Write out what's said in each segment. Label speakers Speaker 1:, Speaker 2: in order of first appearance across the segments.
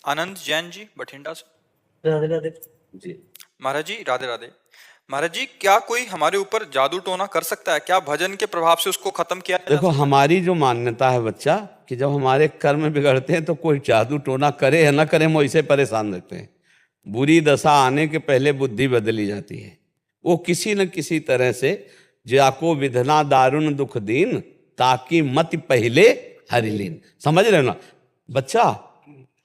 Speaker 1: आनंद जैन जी बठिंडा से।
Speaker 2: राधे राधे जी।
Speaker 1: महाराज जी राधे राधे। महाराज जी, क्या कोई हमारे ऊपर जादू टोना कर सकता है? क्या भजन के प्रभाव से उसको खत्म किया जा
Speaker 3: देखो,
Speaker 1: सकता
Speaker 3: हमारी जो मान्यता है बच्चा, कि जब हमारे कर्म बिगड़ते हैं तो कोई जादू टोना करे या ना करे, हम वैसे परेशान रहते हैं। बुरी दशा आने के पहले बुद्धि बदली जाती है। वो किसी न किसी तरह से जाको विधना दारुण दुख दीन, ताकि मत पहले हरिलीन। समझ रहे हो ना बच्चा?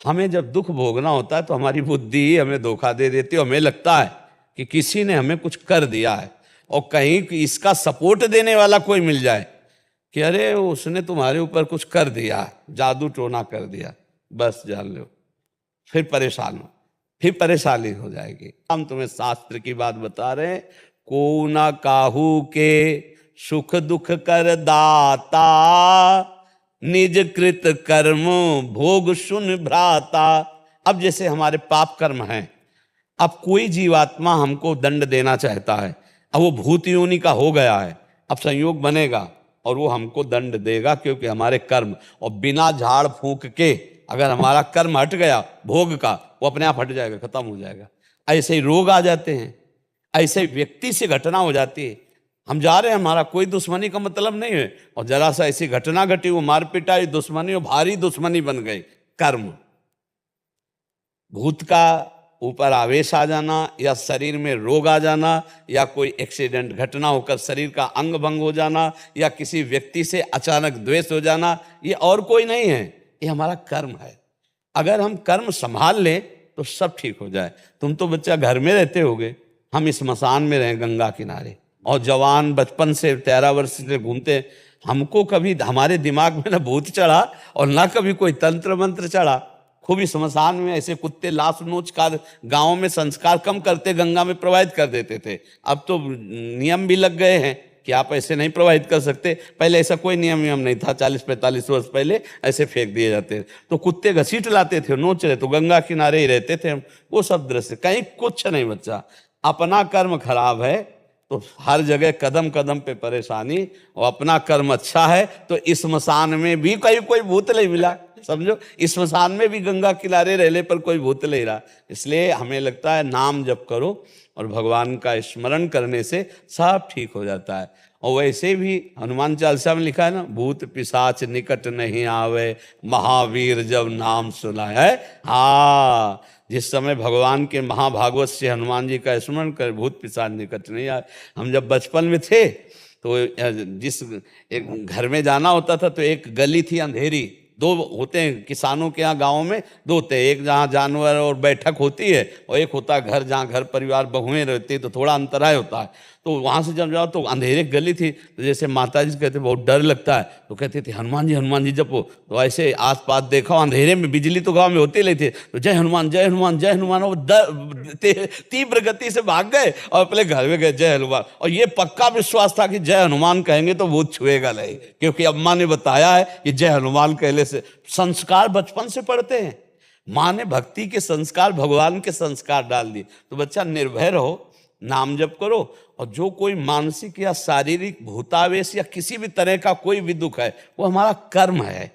Speaker 3: हमें जब दुख भोगना होता है तो हमारी बुद्धि ही हमें धोखा दे देती है। हमें लगता है कि किसी ने हमें कुछ कर दिया है, और कहीं इसका सपोर्ट देने वाला कोई मिल जाए कि अरे उसने तुम्हारे ऊपर कुछ कर दिया, जादू टोना कर दिया, बस जान लो, फिर परेशान हो, फिर परेशानी हो जाएगी। हम तुम्हें शास्त्र की बात बता रहे हैं। को ना काहू के सुख दुख कर दाता, निज कृत कर्म भोग सुन भ्राता। अब जैसे हमारे पाप कर्म हैं, अब कोई जीवात्मा हमको दंड देना चाहता है, अब वो भूत योनि का हो गया है, अब संयोग बनेगा और वो हमको दंड देगा, क्योंकि हमारे कर्म, और बिना झाड़ फूंक के अगर हमारा कर्म हट गया भोग का, वो अपने आप हट जाएगा, खत्म हो जाएगा। ऐसे ही रोग आ जाते हैं, ऐसे व्यक्ति से घटना हो जाती है। हम जा रहे हैं, हमारा कोई दुश्मनी का मतलब नहीं है, और जरा सा ऐसी घटना घटी, वो मार पिटाई, दुश्मनी, और भारी दुश्मनी बन गई। कर्म, भूत का ऊपर आवेश आ जाना, या शरीर में रोग आ जाना, या कोई एक्सीडेंट घटना होकर शरीर का अंग भंग हो जाना, या किसी व्यक्ति से अचानक द्वेष हो जाना, ये और कोई नहीं है, ये हमारा कर्म है। अगर हम कर्म संभाल लें तो सब ठीक हो जाए। तुम तो बच्चा घर में रहते होगे, हम इस स्मशान में रहें गंगा किनारे, और जवान बचपन से 13 वर्ष से घूमते, हमको कभी हमारे दिमाग में ना भूत चढ़ा और ना कभी कोई तंत्र मंत्र चढ़ा। खूब ही स्मशान में ऐसे कुत्ते लाश नोच कर गाँव में संस्कार कम करते, गंगा में प्रवाहित कर देते थे। अब तो नियम भी लग गए हैं कि आप ऐसे नहीं प्रवाहित कर सकते। पहले ऐसा कोई नियम नहीं था, 40-45 वर्ष पहले ऐसे फेंक दिए जाते थे, तो कुत्ते घसीट लाते थे, नोच रहे तो गंगा किनारे ही रहते थे हम। वो सब दृश्य कहीं कुछ नहीं बच्चा। अपना कर्म खराब है तो हर जगह कदम कदम पे परेशानी, और अपना कर्म अच्छा है तो इस स्मशान में भी कहीं कोई भूत नहीं मिला। समझो, इस स्मशान में भी गंगा किनारे रहने पर कोई भूत नहीं रहा। इसलिए हमें लगता है नाम जप करो और भगवान का स्मरण करने से सब ठीक हो जाता है। और वैसे भी हनुमान चालीसा में लिखा है ना, भूत पिशाच निकट नहीं आवे, महावीर जब नाम सुनाए है। हाँ, जिस समय भगवान के महाभागवत से हनुमान जी का स्मरण कर, भूत पिशाच निकट नहीं आए। हम जब बचपन में थे तो जिस एक घर में जाना होता था तो एक गली थी अंधेरी, दो होते हैं किसानों के यहाँ गाँव में, दो होते हैं, एक जहाँ जानवर और बैठक होती है, और एक होता है घर, जहाँ घर परिवार बहुएं रहती है, तो थोड़ा अंतराय होता है। तो वहाँ से जब जाओ तो अंधेरे गली थी, तो जैसे माता जी कहते बहुत डर लगता है, तो कहते थे हनुमान जी जपो। तो ऐसे आस पास देखा, अंधेरे में बिजली तो गाँव में होती नहीं थी, तो जय हनुमान जय हनुमान जय हनुमान, वो तीव्र गति से भाग गए और अपने घर में गए जय हनुमान। और ये पक्का विश्वास था कि जय हनुमान कहेंगे तो भूत छुएगा नहीं, क्योंकि अम्मा ने बताया है कि जय हनुमान कहने से संस्कार बचपन से पढ़ते हैं। माँ ने भक्ति के संस्कार, भगवान के संस्कार डाल दिए। तो बच्चा निर्भय रहो, नाम जप करो, और जो कोई मानसिक या शारीरिक भूतावेश या किसी भी तरह का कोई भी दुख है, वो हमारा कर्म है।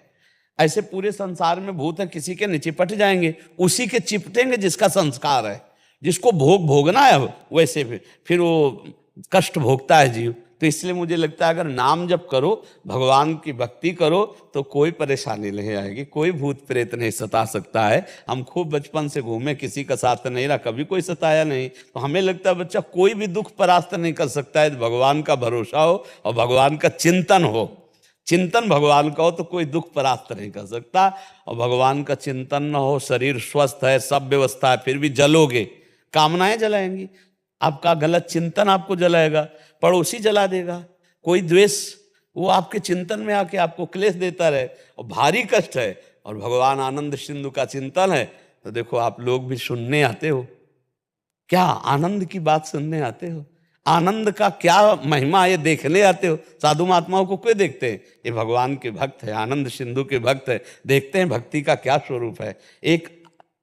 Speaker 3: ऐसे पूरे संसार में भूत है, किसी के नहीं चिपट जाएंगे, उसी के चिपटेंगे जिसका संस्कार है, जिसको भोगना है, वैसे फिर वो कष्ट भोगता है जीव। तो इसलिए मुझे लगता है अगर नाम जप करो, भगवान की भक्ति करो, तो कोई परेशानी नहीं आएगी, कोई भूत प्रेत नहीं सता सकता है। हम खूब बचपन से घूमे, किसी का साथ नहीं रहा, कभी कोई सताया नहीं। तो हमें लगता है बच्चा कोई भी दुख परास्त नहीं कर सकता है। भगवान का भरोसा हो और भगवान का चिंतन हो, चिंतन भगवान का हो, तो कोई दुख परास्त नहीं कर सकता। और भगवान का चिंतन न हो, शरीर स्वस्थ है, सब व्यवस्था है, फिर भी जलोगे, कामनाएं जलाएंगी, आपका गलत चिंतन आपको जलाएगा, पड़ोसी जला देगा, कोई द्वेष वो आपके चिंतन में आके आपको क्लेश देता रहे, और भारी कष्ट है। और भगवान आनंद सिंधु का चिंतन है, तो देखो आप लोग भी सुनने आते हो, क्या आनंद की बात सुनने आते हो, आनंद का क्या महिमा ये देखने आते हो। साधु महात्माओं को क्यों देखते हैं? ये भगवान के भक्त है, आनंद सिंधु के भक्त है, देखते हैं भक्ति का क्या स्वरूप है। एक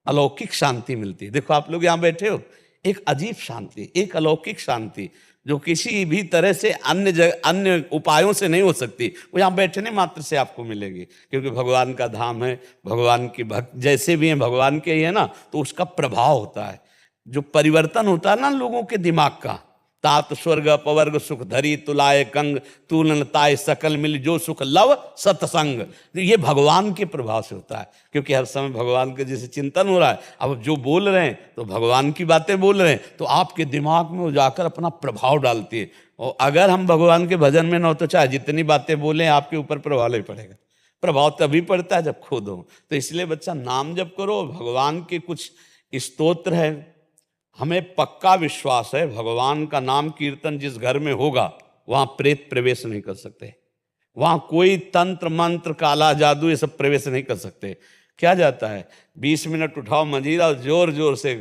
Speaker 3: अलौकिक शांति मिलती है। देखो आप लोग यहाँ बैठे हो, एक अजीब शांति, एक अलौकिक शांति जो किसी भी तरह से अन्य उपायों से नहीं हो सकती, वो यहाँ बैठने मात्र से आपको मिलेगी। क्योंकि भगवान का धाम है, भगवान की भक्त जैसे भी हैं भगवान के ही है ना, तो उसका प्रभाव होता है, जो परिवर्तन होता है ना लोगों के दिमाग का। तात स्वर्ग अपवर्ग सुख धरी तुलाए कंग, तूलन ताय सकल मिल जो सुख लव सत्संग। तो ये भगवान के प्रभाव से होता है, क्योंकि हर समय भगवान के जैसे चिंतन हो रहा है, अब जो बोल रहे हैं तो भगवान की बातें बोल रहे हैं, तो आपके दिमाग में वो जाकर अपना प्रभाव डालती है। और अगर हम भगवान के भजन में न हो तो चाहे जितनी बातें बोलें आपके ऊपर प्रभाव नहीं पड़ेगा। प्रभाव तभी पड़ता है जब खुद हो। तो इसलिए बच्चा नाम जप करो, भगवान के कुछ स्तोत्र है, हमें पक्का विश्वास है भगवान का नाम कीर्तन जिस घर में होगा वहां प्रेत प्रवेश नहीं कर सकते, वहां कोई तंत्र मंत्र काला जादू ये सब प्रवेश नहीं कर सकते। क्या जाता है 20 मिनट उठाओ मंजीरा और जोर जोर से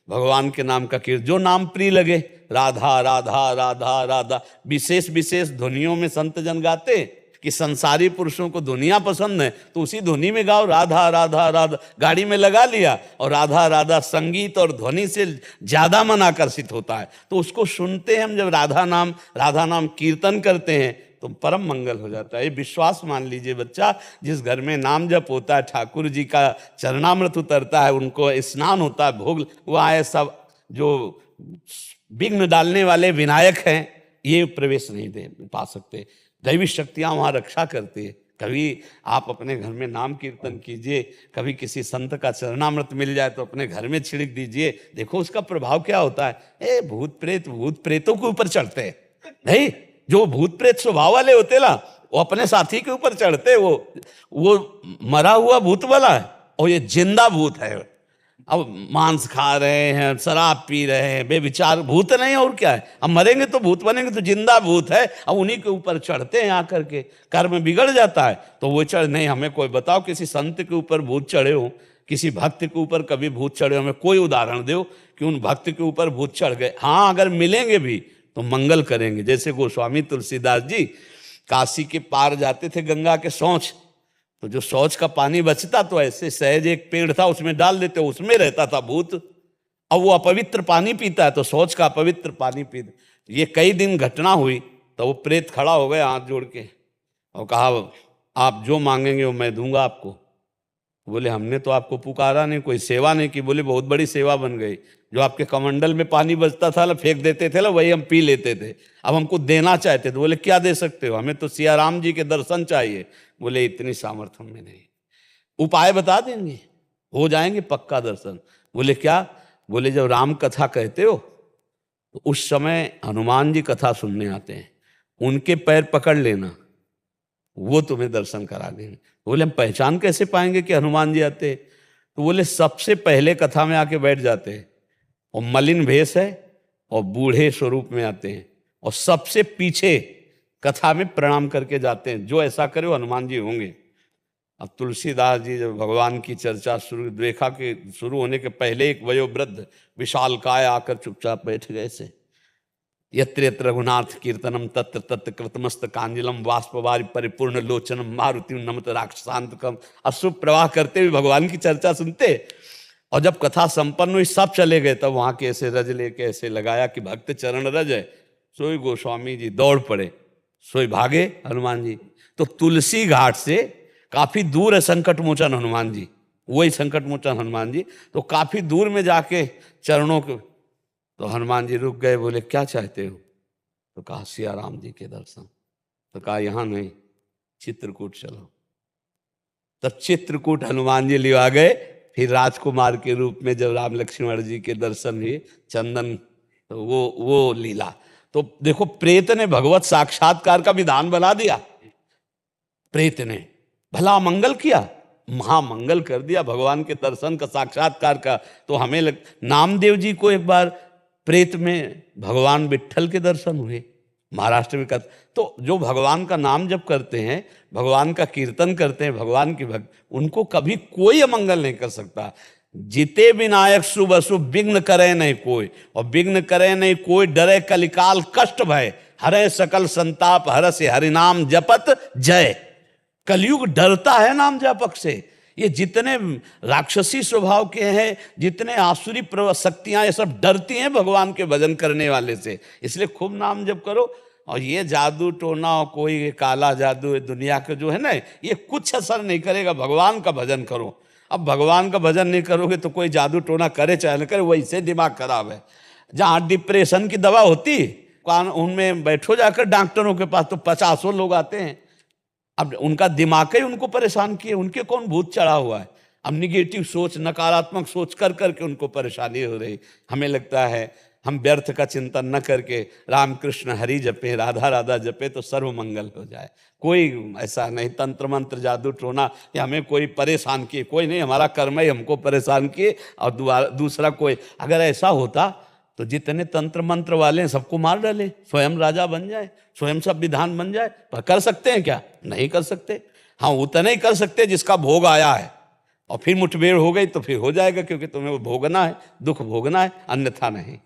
Speaker 3: भगवान के नाम का कीर्तन, जो नाम प्रिय लगे, राधा राधा राधा राधा। विशेष विशेष ध्वनियों में संत जन गाते कि संसारी पुरुषों को धुनियाँ पसंद है तो उसी धुनी में गाओ राधा राधा राधा, गाड़ी में लगा लिया और राधा राधा। संगीत और ध्वनि से ज्यादा मन आकर्षित होता है, तो उसको सुनते हैं हम जब राधा नाम कीर्तन करते हैं तो परम मंगल हो जाता है। ये विश्वास मान लीजिए बच्चा, जिस घर में नाम जप होता है, ठाकुर जी का चरणामृत उतरता है, उनको स्नान होता है, भोग, वहाँ ये सब जो विघ्न डालने वाले विनायक हैं ये प्रवेश नहीं दे पा सकते। दैवी शक्तियाँ वहाँ रक्षा करती है। कभी आप अपने घर में नाम कीर्तन कीजिए, कभी किसी संत का चरणामृत मिल जाए तो अपने घर में छिड़क दीजिए, देखो उसका प्रभाव क्या होता है। भूत प्रेतों के ऊपर चढ़ते हैं नहीं, जो भूत प्रेत स्वभाव वाले होते ना वो अपने साथी के ऊपर चढ़ते, वो मरा हुआ भूत वाला है और ये जिंदा भूत है। अब मांस खा रहे हैं, शराब पी रहे हैं, बेविचार भूत नहीं और क्या है। अब मरेंगे तो भूत बनेंगे, तो जिंदा भूत है। अब उन्हीं के ऊपर चढ़ते हैं आकर के, कर्म बिगड़ जाता है तो वो चढ़ नहीं। हमें कोई बताओ किसी संत के ऊपर भूत चढ़े हो, किसी भक्त के ऊपर कभी भूत चढ़े हो, हमें कोई उदाहरण दो कि उन भक्त के ऊपर भूत चढ़ गए। हाँ, अगर मिलेंगे भी तो मंगल करेंगे। जैसे गोस्वामी तुलसीदास जी काशी के पार जाते थे गंगा के शौच, तो जो शौच का पानी बचता तो ऐसे सहज एक पेड़ था उसमें डाल देते, उसमें रहता था भूत। अब वो अपवित्र पानी पीता है तो शौच का अपवित्र पानी पीता। ये कई दिन घटना हुई तो वो प्रेत खड़ा हो गया हाथ जोड़ के और कहा आप जो मांगेंगे वो मैं दूंगा आपको। बोले हमने तो आपको पुकारा नहीं, कोई सेवा नहीं की। बोले बहुत बड़ी सेवा बन गई, जो आपके कमंडल में पानी बचता था फेंक देते थे ना, वही हम पी लेते थे, अब हमको देना चाहते थे। बोले क्या दे सकते हो, हमें तो सिया राम जी के दर्शन चाहिए। बोले इतनी सामर्थ्य में नहीं, उपाय बता देंगे, हो जाएंगे पक्का दर्शन। बोले क्या? बोले जब राम कथा कहते हो तो उस समय हनुमान जी कथा सुनने आते हैं, उनके पैर पकड़ लेना, वो तुम्हें दर्शन करा देंगे। बोले हम पहचान कैसे पाएंगे कि हनुमान जी आते? तो बोले सबसे पहले कथा में आके बैठ जाते हैं और मलिन भेष है और बूढ़े स्वरूप में आते हैं और सबसे पीछे कथा में प्रणाम करके जाते हैं। जो ऐसा करे वो हनुमान जी होंगे। अब तुलसीदास जी जब भगवान की चर्चा शुरू देखा कि शुरू होने के पहले एक वयोवृद्ध विशाल काय आकर चुपचाप बैठ गए से। यत्र यत्र रघुनाथ कीर्तनम तत्र तत्र कृतमस्त कांजलम वाष्पवारि परिपूर्ण लोचनम मारुति नमत राक्षसांतकम। अश्रु प्रवाह करते हुए भगवान की चर्चा सुनते। और जब कथा संपन्न हुई सब चले गए, तब वहां के ऐसे रज लेके ऐसे लगाया कि भक्त चरण रज है। सोई गोस्वामी जी दौड़ पड़े, सोई भागे हनुमान जी। तो तुलसी घाट से काफी दूर है संकट मोचन हनुमान जी, वही संकट मोचन हनुमान जी। तो काफी दूर में जाके चरणों के, तो हनुमान जी रुक गए। बोले क्या चाहते हो? तो कहा सिया राम जी के दर्शन। तो कहा यहाँ नहीं, चित्रकूट चलो। तब चित्रकूट हनुमान जी लिवा गए। फिर राजकुमार के रूप में जब राम लक्ष्मण जी के दर्शन हुए, चंदन, तो वो लीला। तो देखो प्रेत ने भगवत साक्षात्कार का विधान बना दिया। प्रेत ने भला मंगल किया, महामंगल कर दिया भगवान के दर्शन का, साक्षात्कार का। तो हमें नामदेव जी को एक बार प्रेत में भगवान विट्ठल के दर्शन हुए महाराष्ट्र में। तो जो भगवान का नाम जप करते हैं, भगवान का कीर्तन करते हैं, भगवान की भक्त, उनको कभी कोई अमंगल नहीं कर सकता। जिते विनायक शुभ अशुभ विघ्न करे नहीं कोई, और विघ्न करे नहीं कोई, डरे कलिकाल कष्ट भय, हरे सकल संताप हरस हरिनाम जपत जय। कलयुग डरता है नाम जपक से। ये जितने राक्षसी स्वभाव के हैं, जितने आसुरी शक्तियां, ये सब डरती हैं भगवान के भजन करने वाले से। इसलिए खूब नाम जप करो। और ये जादू टोना और कोई काला जादू दुनिया के जो है ना, ये कुछ असर नहीं करेगा। भगवान का भजन करो। अब भगवान का भजन नहीं करोगे तो कोई जादू टोना करे चाहे न करे, वैसे दिमाग खराब है। जहाँ डिप्रेशन की दवा होती, उनमें बैठो जाकर डॉक्टरों के पास, तो 50 लोग आते हैं। अब उनका दिमाग ही उनको परेशान किए, उनके कौन भूत चढ़ा हुआ है। अब निगेटिव सोच, नकारात्मक सोच कर करके उनको परेशानी हो रही। हमें लगता है हम व्यर्थ का चिंतन न करके राम कृष्ण हरि जपे, राधा राधा जपे तो सर्व मंगल हो जाए। कोई ऐसा नहीं तंत्र मंत्र जादू टोना कि हमें कोई परेशान किए, कोई नहीं। हमारा कर्म ही हमको परेशान किए। और दूसरा कोई अगर ऐसा होता तो जितने तंत्र मंत्र वाले हैं सबको मार डाले, स्वयं राजा बन जाए, स्वयं सब विधान बन जाए। पर कर सकते हैं क्या? नहीं कर सकते। हाँ, उतना ही कर सकते जिसका भोग आया है। और फिर मुठभेड़ हो गई तो फिर हो जाएगा, क्योंकि तुम्हें वो भोगना है, दुख भोगना है, अन्यथा नहीं।